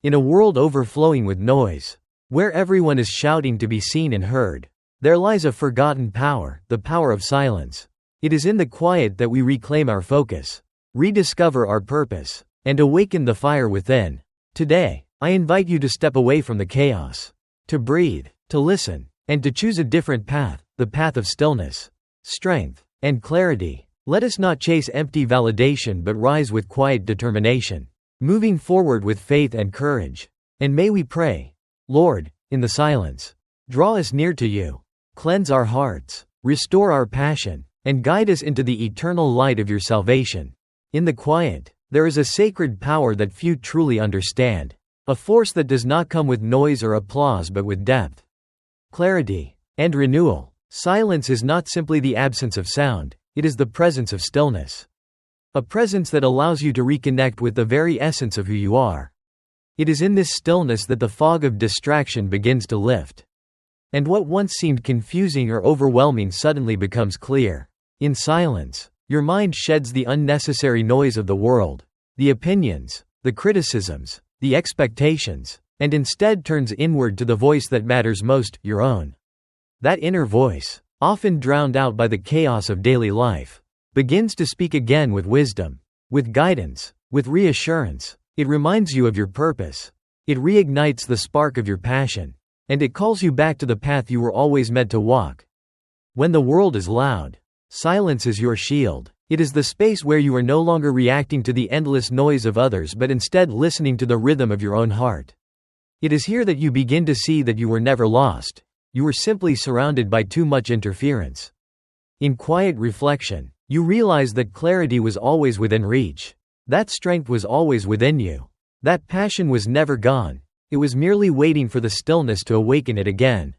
In a world overflowing with noise, where everyone is shouting to be seen and heard, there lies a forgotten power, the power of silence. It is in the quiet that we reclaim our focus, rediscover our purpose, and awaken the fire within. Today, I invite you to step away from the chaos, to breathe, to listen, and to choose a different path, the path of stillness, strength, and clarity. Let us not chase empty validation but rise with quiet determination, moving forward with faith and courage. And may we pray, Lord, in the silence, draw us near to you, cleanse our hearts, restore our passion, and guide us into the eternal light of your salvation. In the quiet, there is a sacred power that few truly understand, a force that does not come with noise or applause but with depth, clarity, and renewal. Silence is not simply the absence of sound, it is the presence of stillness. A presence that allows you to reconnect with the very essence of who you are. It is in this stillness that the fog of distraction begins to lift. And what once seemed confusing or overwhelming suddenly becomes clear. In silence, your mind sheds the unnecessary noise of the world, the opinions, the criticisms, the expectations, and instead turns inward to the voice that matters most, your own. That inner voice, often drowned out by the chaos of daily life, begins to speak again with wisdom, with guidance, with reassurance. It reminds you of your purpose. It reignites the spark of your passion, and it calls you back to the path you were always meant to walk. When the world is loud, silence is your shield. It is the space where you are no longer reacting to the endless noise of others but instead listening to the rhythm of your own heart. It is here that you begin to see that you were never lost. You were simply surrounded by too much interference. In quiet reflection, you realize that clarity was always within reach. That strength was always within you. That passion was never gone. It was merely waiting for the stillness to awaken it again.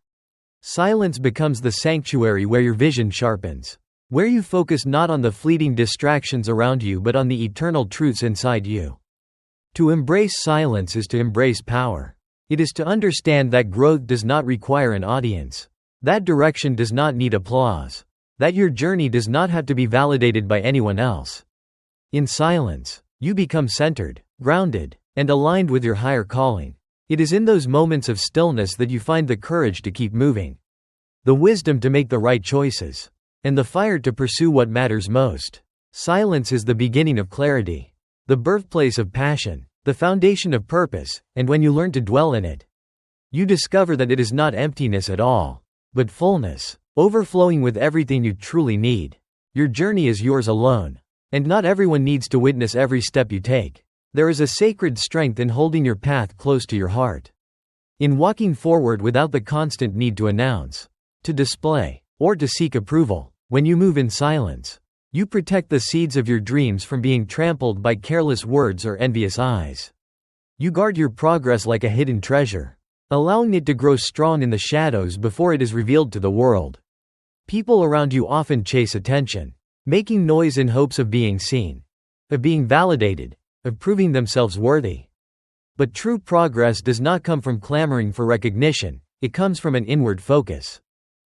Silence becomes the sanctuary where your vision sharpens, where you focus not on the fleeting distractions around you but on the eternal truths inside you. To embrace silence is to embrace power. It is to understand that growth does not require an audience, that direction does not need applause, that your journey does not have to be validated by anyone else. In silence, you become centered, grounded, and aligned with your higher calling. It is in those moments of stillness that you find the courage to keep moving, the wisdom to make the right choices, and the fire to pursue what matters most. Silence is the beginning of clarity, the birthplace of passion, the foundation of purpose, and when you learn to dwell in it, you discover that it is not emptiness at all, but fullness, overflowing with everything you truly need. Your journey is yours alone, and not everyone needs to witness every step you take. There is a sacred strength in holding your path close to your heart, in walking forward without the constant need to announce, to display, or to seek approval. When you move in silence, you protect the seeds of your dreams from being trampled by careless words or envious eyes. You guard your progress like a hidden treasure, allowing it to grow strong in the shadows before it is revealed to the world. People around you often chase attention, making noise in hopes of being seen, of being validated, of proving themselves worthy. But true progress does not come from clamoring for recognition, it comes from an inward focus,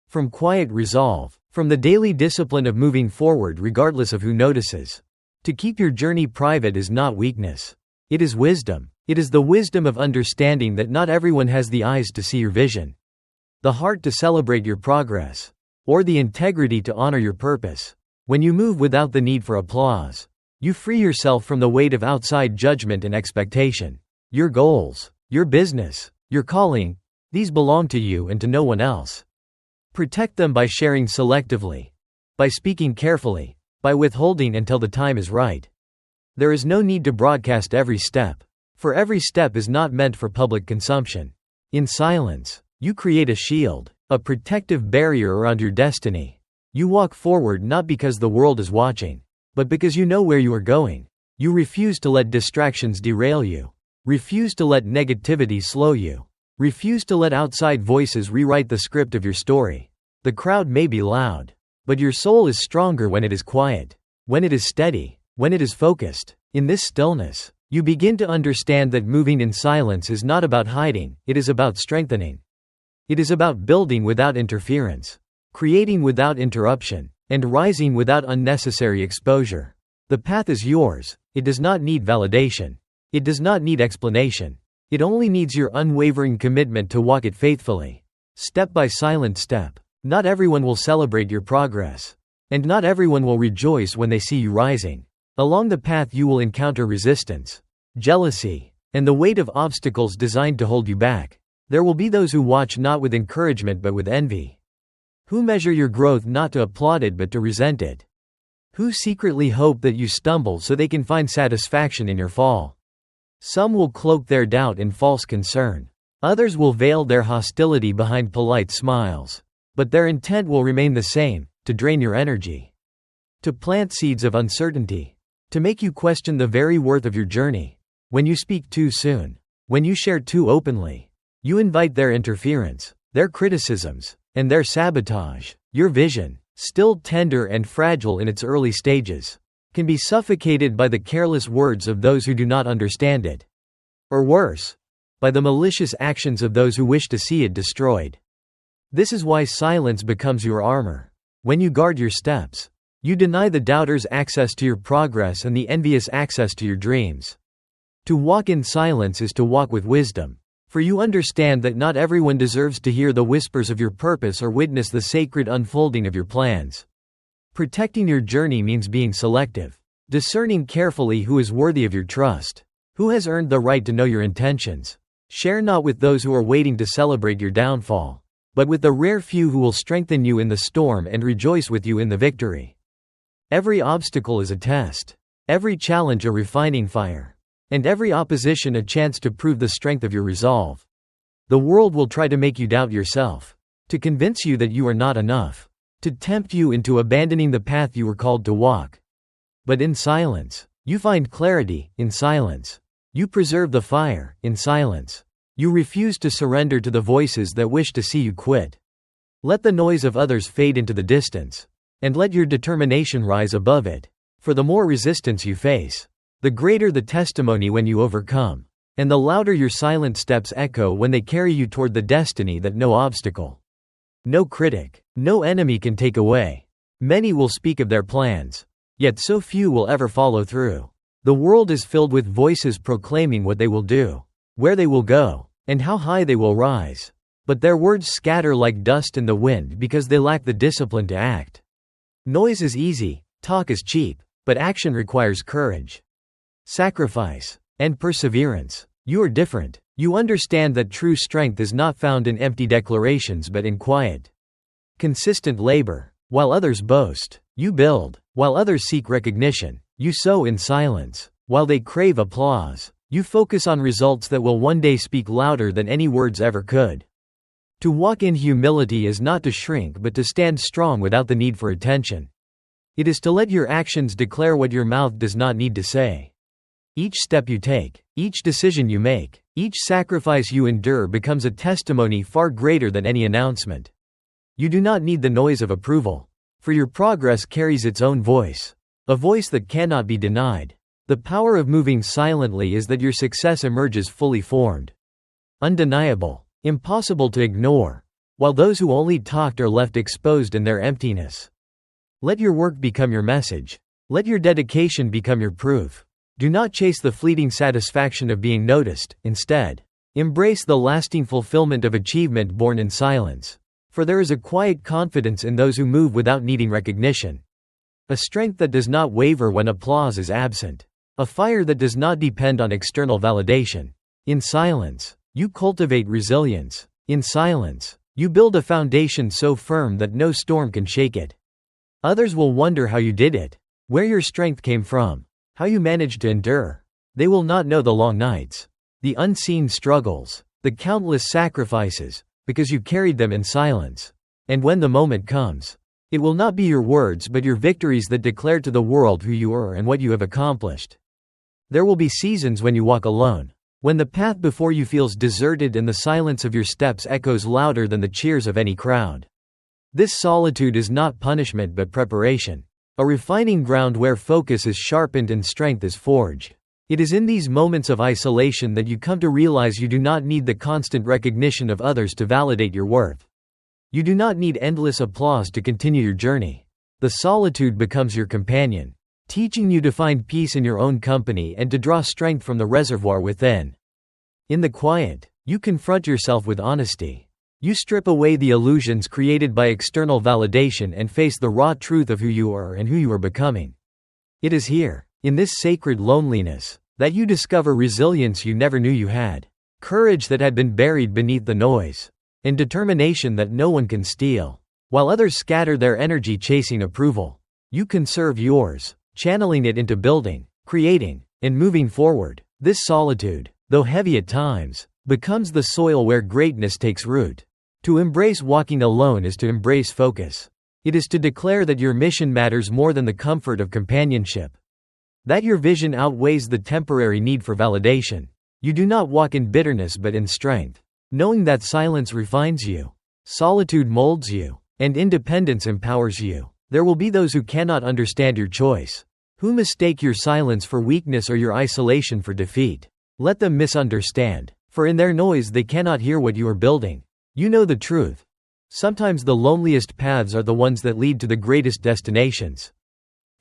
from quiet resolve, from the daily discipline of moving forward regardless of who notices. To keep your journey private is not weakness. It is wisdom. It is the wisdom of understanding that not everyone has the eyes to see your vision, the heart to celebrate your progress, or the integrity to honor your purpose. When you move without the need for applause, you free yourself from the weight of outside judgment and expectation. Your goals, your business, your calling, these belong to you and to no one else. Protect them by sharing selectively, by speaking carefully, by withholding until the time is right. There is no need to broadcast every step, for every step is not meant for public consumption. In silence, you create a shield, a protective barrier around your destiny. You walk forward not because the world is watching, but because you know where you are going. You refuse to let distractions derail you. Refuse to let negativity slow you. Refuse to let outside voices rewrite the script of your story. The crowd may be loud, but your soul is stronger when it is quiet, when it is steady, when it is focused. In this stillness, you begin to understand that moving in silence is not about hiding, it is about strengthening. It is about building without interference, creating without interruption, and rising without unnecessary exposure. The path is yours. It does not need validation. It does not need explanation. It only needs your unwavering commitment to walk it faithfully. Step by silent step. Not everyone will celebrate your progress. And not everyone will rejoice when they see you rising. Along the path you will encounter resistance, jealousy, and the weight of obstacles designed to hold you back. There will be those who watch not with encouragement but with envy. Who measure your growth not to applaud it but to resent it. Who secretly hope that you stumble so they can find satisfaction in your fall. Some will cloak their doubt in false concern. Others will veil their hostility behind polite smiles. But their intent will remain the same, to drain your energy. To plant seeds of uncertainty. To make you question the very worth of your journey. When you speak too soon. When you share too openly. You invite their interference, their criticisms, and their sabotage. Your vision, still tender and fragile in its early stages, can be suffocated by the careless words of those who do not understand it. Or worse, by the malicious actions of those who wish to see it destroyed. This is why silence becomes your armor. When you guard your steps, you deny the doubters access to your progress and the envious access to your dreams. To walk in silence is to walk with wisdom, for you understand that not everyone deserves to hear the whispers of your purpose or witness the sacred unfolding of your plans. Protecting your journey means being selective, discerning carefully who is worthy of your trust, who has earned the right to know your intentions. Share not with those who are waiting to celebrate your downfall, but with the rare few who will strengthen you in the storm and rejoice with you in the victory. Every obstacle is a test, every challenge a refining fire, and every opposition a chance to prove the strength of your resolve. The world will try to make you doubt yourself, to convince you that you are not enough, to tempt you into abandoning the path you were called to walk. But in silence, you find clarity. In silence, you preserve the fire. In silence, you refuse to surrender to the voices that wish to see you quit. Let the noise of others fade into the distance, and let your determination rise above it. For the more resistance you face, the greater the testimony when you overcome, and the louder your silent steps echo when they carry you toward the destiny that no obstacle, no critic, no enemy can take away. Many will speak of their plans, yet so few will ever follow through. The world is filled with voices proclaiming what they will do, where they will go, and how high they will rise. But their words scatter like dust in the wind because they lack the discipline to act. Noise is easy, talk is cheap, but action requires courage, sacrifice, and perseverance. You are different. You understand that true strength is not found in empty declarations but in quiet, consistent labor. While others boast, you build. While others seek recognition, you sow in silence. While they crave applause, you focus on results that will one day speak louder than any words ever could. To walk in humility is not to shrink but to stand strong without the need for attention. It is to let your actions declare what your mouth does not need to say. Each step you take, each decision you make, each sacrifice you endure becomes a testimony far greater than any announcement. You do not need the noise of approval, for your progress carries its own voice, a voice that cannot be denied. The power of moving silently is that your success emerges fully formed, undeniable, impossible to ignore, while those who only talked are left exposed in their emptiness. Let your work become your message. Let your dedication become your proof. Do not chase the fleeting satisfaction of being noticed. Instead, embrace the lasting fulfillment of achievement born in silence. For there is a quiet confidence in those who move without needing recognition. A strength that does not waver when applause is absent. A fire that does not depend on external validation. In silence, you cultivate resilience. In silence, you build a foundation so firm that no storm can shake it. Others will wonder how you did it, where your strength came from, how you managed to endure. They will not know the long nights, the unseen struggles, the countless sacrifices, because you carried them in silence. And when the moment comes, it will not be your words but your victories that declare to the world who you are and what you have accomplished. There will be seasons when you walk alone, when the path before you feels deserted and the silence of your steps echoes louder than the cheers of any crowd. This solitude is not punishment but preparation, a refining ground where focus is sharpened and strength is forged. It is in these moments of isolation that you come to realize you do not need the constant recognition of others to validate your worth. You do not need endless applause to continue your journey. The solitude becomes your companion, teaching you to find peace in your own company and to draw strength from the reservoir within. In the quiet, you confront yourself with honesty. You strip away the illusions created by external validation and face the raw truth of who you are and who you are becoming. It is here, in this sacred loneliness, that you discover resilience you never knew you had, courage that had been buried beneath the noise, and determination that no one can steal. While others scatter their energy chasing approval, you conserve yours, channeling it into building, creating, and moving forward. This solitude, though heavy at times, becomes the soil where greatness takes root. To embrace walking alone is to embrace focus. It is to declare that your mission matters more than the comfort of companionship. That your vision outweighs the temporary need for validation. You do not walk in bitterness but in strength, knowing that silence refines you, solitude molds you, and independence empowers you. There will be those who cannot understand your choice, who mistake your silence for weakness or your isolation for defeat. Let them misunderstand, for in their noise they cannot hear what you are building. You know the truth. Sometimes the loneliest paths are the ones that lead to the greatest destinations.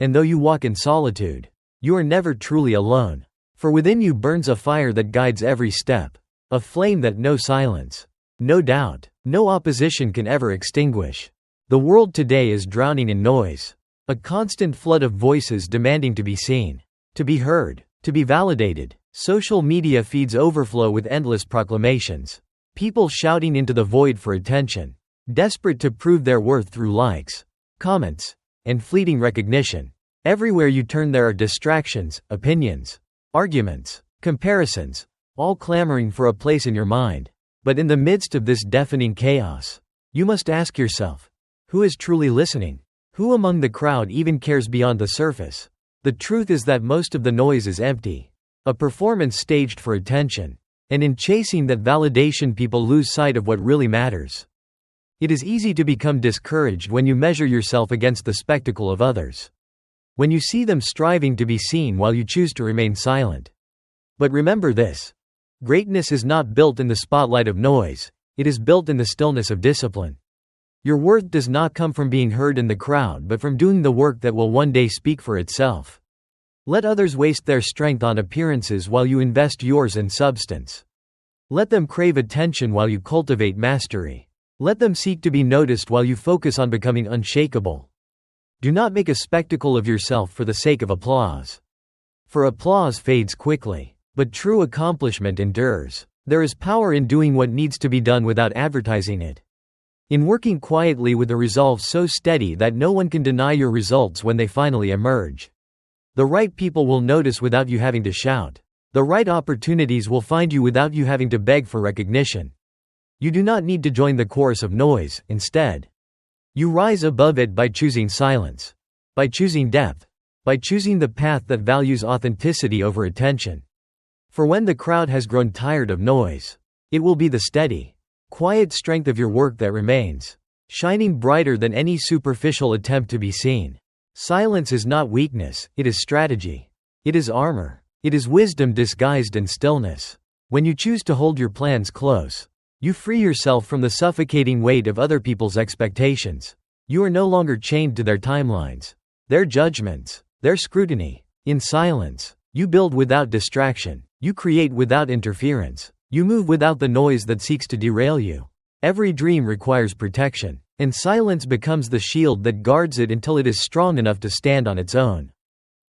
And though you walk in solitude, you are never truly alone. For within you burns a fire that guides every step, a flame that no silence, no doubt, no opposition can ever extinguish. The world today is drowning in noise, a constant flood of voices demanding to be seen, to be heard, to be validated. Social media feeds overflow with endless proclamations, people shouting into the void for attention, desperate to prove their worth through likes, comments, and fleeting recognition. Everywhere you turn there are distractions, opinions, arguments, comparisons, all clamoring for a place in your mind. But in the midst of this deafening chaos, you must ask yourself, who is truly listening? Who among the crowd even cares beyond the surface? The truth is that most of the noise is empty, a performance staged for attention, and in chasing that validation people lose sight of what really matters. It is easy to become discouraged when you measure yourself against the spectacle of others, when you see them striving to be seen while you choose to remain silent. But remember this: greatness is not built in the spotlight of noise, it is built in the stillness of discipline. Your worth does not come from being heard in the crowd but from doing the work that will one day speak for itself. Let others waste their strength on appearances while you invest yours in substance. Let them crave attention while you cultivate mastery. Let them seek to be noticed while you focus on becoming unshakable. Do not make a spectacle of yourself for the sake of applause. For applause fades quickly, but true accomplishment endures. There is power in doing what needs to be done without advertising it. In working quietly with a resolve so steady that no one can deny your results when they finally emerge. The right people will notice without you having to shout. The right opportunities will find you without you having to beg for recognition. You do not need to join the chorus of noise, instead. You rise above it by choosing silence, by choosing depth, by choosing the path that values authenticity over attention. For when the crowd has grown tired of noise, it will be the steady, quiet strength of your work that remains, shining brighter than any superficial attempt to be seen. Silence is not weakness, it is strategy. It is armor. It is wisdom disguised in stillness. When you choose to hold your plans close, you free yourself from the suffocating weight of other people's expectations. You are no longer chained to their timelines, their judgments, their scrutiny. In silence, you build without distraction. You create without interference. You move without the noise that seeks to derail you. Every dream requires protection, and silence becomes the shield that guards it until it is strong enough to stand on its own.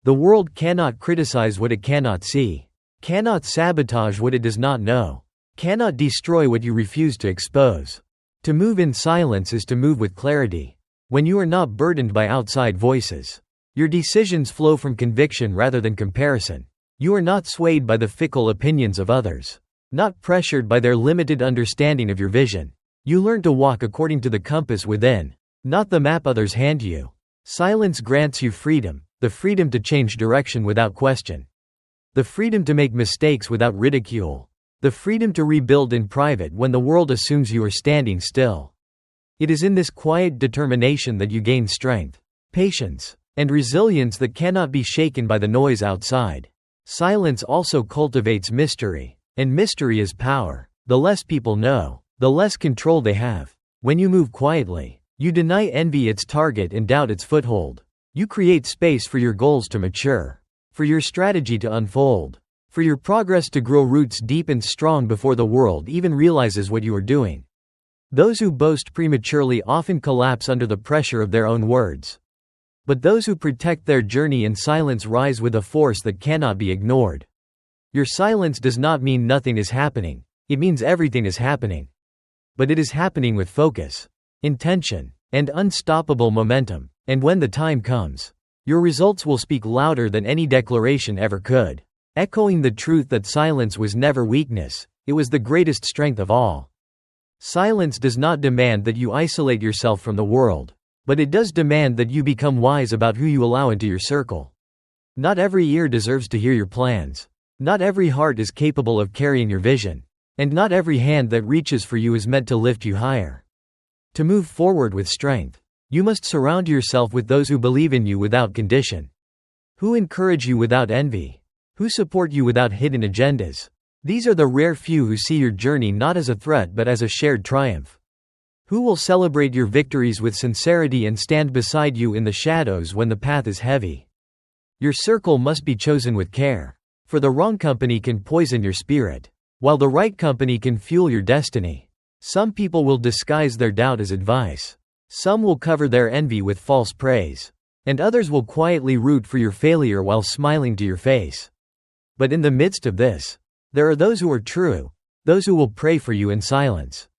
The world cannot criticize what it cannot see, cannot sabotage what it does not know, cannot destroy what you refuse to expose. To move in silence is to move with clarity. When you are not burdened by outside voices, your decisions flow from conviction rather than comparison. You are not swayed by the fickle opinions of others, not pressured by their limited understanding of your vision. You learn to walk according to the compass within, not the map others hand you. Silence grants you freedom, the freedom to change direction without question, the freedom to make mistakes without ridicule, the freedom to rebuild in private when the world assumes you are standing still. It is in this quiet determination that you gain strength, patience, and resilience that cannot be shaken by the noise outside. Silence also cultivates mystery, and mystery is power. The less people know, the less control they have. When you move quietly, you deny envy its target and doubt its foothold. You create space for your goals to mature, for your strategy to unfold, For your progress to grow roots deep and strong before the world even realizes what you are doing. Those who boast prematurely often collapse under the pressure of their own words. But those who protect their journey in silence rise with a force that cannot be ignored. Your silence does not mean nothing is happening, it means everything is happening. But it is happening with focus, intention, and unstoppable momentum, and when the time comes, your results will speak louder than any declaration ever could, echoing the truth that silence was never weakness, it was the greatest strength of all. Silence does not demand that you isolate yourself from the world, but it does demand that you become wise about who you allow into your circle. Not every ear deserves to hear your plans. Not every heart is capable of carrying your vision. And not every hand that reaches for you is meant to lift you higher. To move forward with strength, you must surround yourself with those who believe in you without condition. Who encourage you without envy. Who support you without hidden agendas. These are the rare few who see your journey not as a threat but as a shared triumph. Who will celebrate your victories with sincerity and stand beside you in the shadows when the path is heavy. Your circle must be chosen with care, for the wrong company can poison your spirit, while the right company can fuel your destiny. Some people will disguise their doubt as advice. Some will cover their envy with false praise. And others will quietly root for your failure while smiling to your face. But in the midst of this, there are those who are true, those who will pray for you in silence.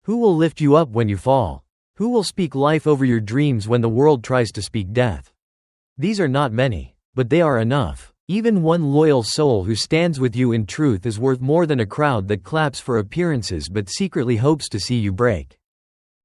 Who will lift you up when you fall? Who will speak life over your dreams when the world tries to speak death? These are not many, but they are enough. Even one loyal soul who stands with you in truth is worth more than a crowd that claps for appearances but secretly hopes to see you break.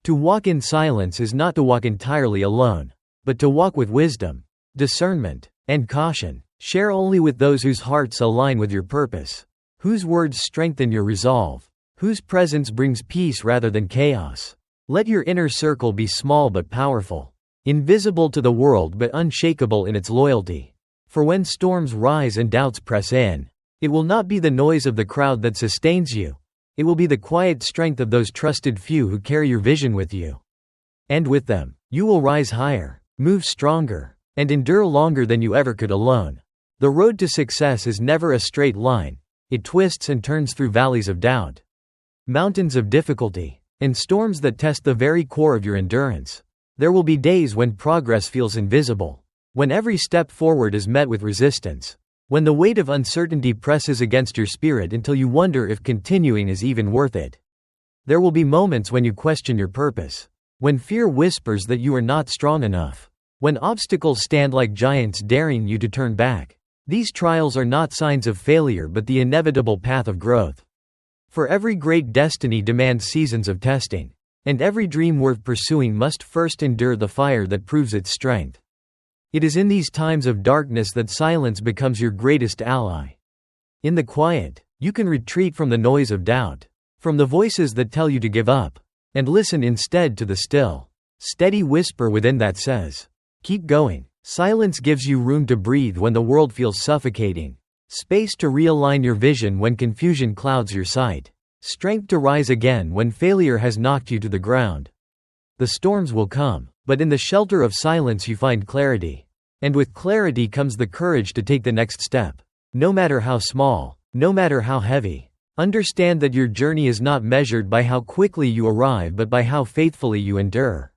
To walk in silence is not to walk entirely alone, but to walk with wisdom, discernment, and caution. Share only with those whose hearts align with your purpose, whose words strengthen your resolve, whose presence brings peace rather than chaos. Let your inner circle be small but powerful, invisible to the world but unshakable in its loyalty. For when storms rise and doubts press in, it will not be the noise of the crowd that sustains you. It will be the quiet strength of those trusted few who carry your vision with you. And with them, you will rise higher, move stronger, and endure longer than you ever could alone. The road to success is never a straight line. It twists and turns through valleys of doubt, mountains of difficulty, and storms that test the very core of your endurance. There will be days when progress feels invisible, when every step forward is met with resistance, when the weight of uncertainty presses against your spirit until you wonder if continuing is even worth it. There will be moments when you question your purpose, when fear whispers that you are not strong enough, when obstacles stand like giants daring you to turn back. These trials are not signs of failure but the inevitable path of growth. For every great destiny demands seasons of testing, and every dream worth pursuing must first endure the fire that proves its strength. It is in these times of darkness that silence becomes your greatest ally. In the quiet, you can retreat from the noise of doubt, from the voices that tell you to give up, and listen instead to the still, steady whisper within that says, "Keep going." Silence gives you room to breathe when the world feels suffocating, space to realign your vision when confusion clouds your sight, strength to rise again when failure has knocked you to the ground. The storms will come, but in the shelter of silence you find clarity. And with clarity comes the courage to take the next step. No matter how small, no matter how heavy, understand that your journey is not measured by how quickly you arrive but by how faithfully you endure.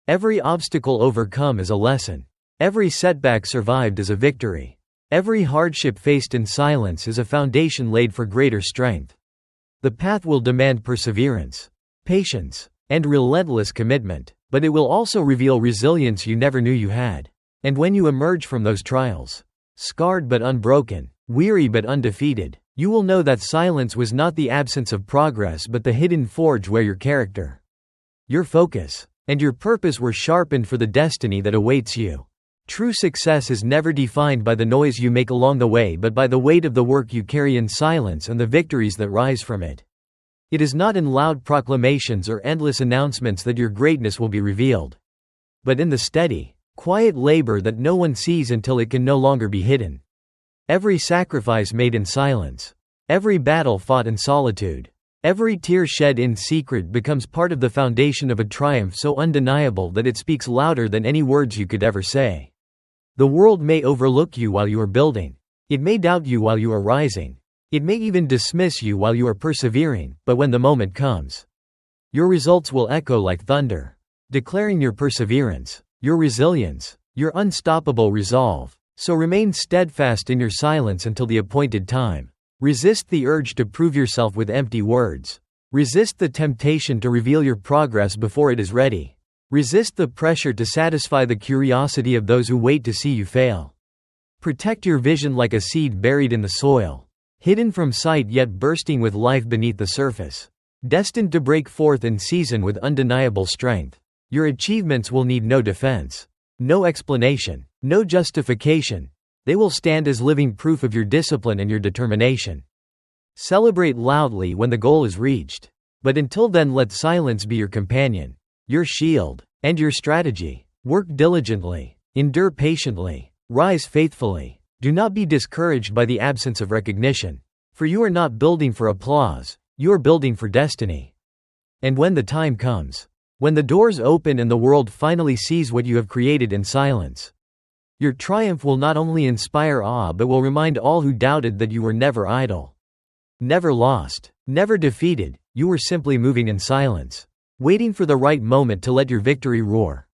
Every obstacle overcome is a lesson. Every setback survived is a victory. Every hardship faced in silence is a foundation laid for greater strength. The path will demand perseverance, patience, and relentless commitment, but it will also reveal resilience you never knew you had. And when you emerge from those trials, scarred but unbroken, weary but undefeated, you will know that silence was not the absence of progress but the hidden forge where your character, your focus, and your purpose were sharpened for the destiny that awaits you. True success is never defined by the noise you make along the way but by the weight of the work you carry in silence and the victories that rise from it. It is not in loud proclamations or endless announcements that your greatness will be revealed, but in the steady, quiet labor that no one sees until it can no longer be hidden. Every sacrifice made in silence, every battle fought in solitude, every tear shed in secret becomes part of the foundation of a triumph so undeniable that it speaks louder than any words you could ever say. The world may overlook you while you are building, It may doubt you while you are rising. It may even dismiss you while you are persevering, but when the moment comes, your results will echo like thunder, declaring your perseverance, your resilience, your unstoppable resolve. So remain steadfast in your silence until the appointed time. Resist the urge to prove yourself with empty words. Resist the temptation to reveal your progress before it is ready. Resist the pressure to satisfy the curiosity of those who wait to see you fail. Protect your vision like a seed buried in the soil, hidden from sight yet bursting with life beneath the surface, destined to break forth in season with undeniable strength. Your achievements will need no defense, no explanation, no justification. They will stand as living proof of your discipline and your determination. Celebrate loudly when the goal is reached. But until then, let silence be your companion, your shield, and your strategy. Work diligently, endure patiently, rise faithfully. Do not be discouraged by the absence of recognition, for you are not building for applause, you are building for destiny. And when the time comes, when the doors open and the world finally sees what you have created in silence, your triumph will not only inspire awe but will remind all who doubted that you were never idle, never lost, never defeated. You were simply moving in silence, waiting for the right moment to let your victory roar.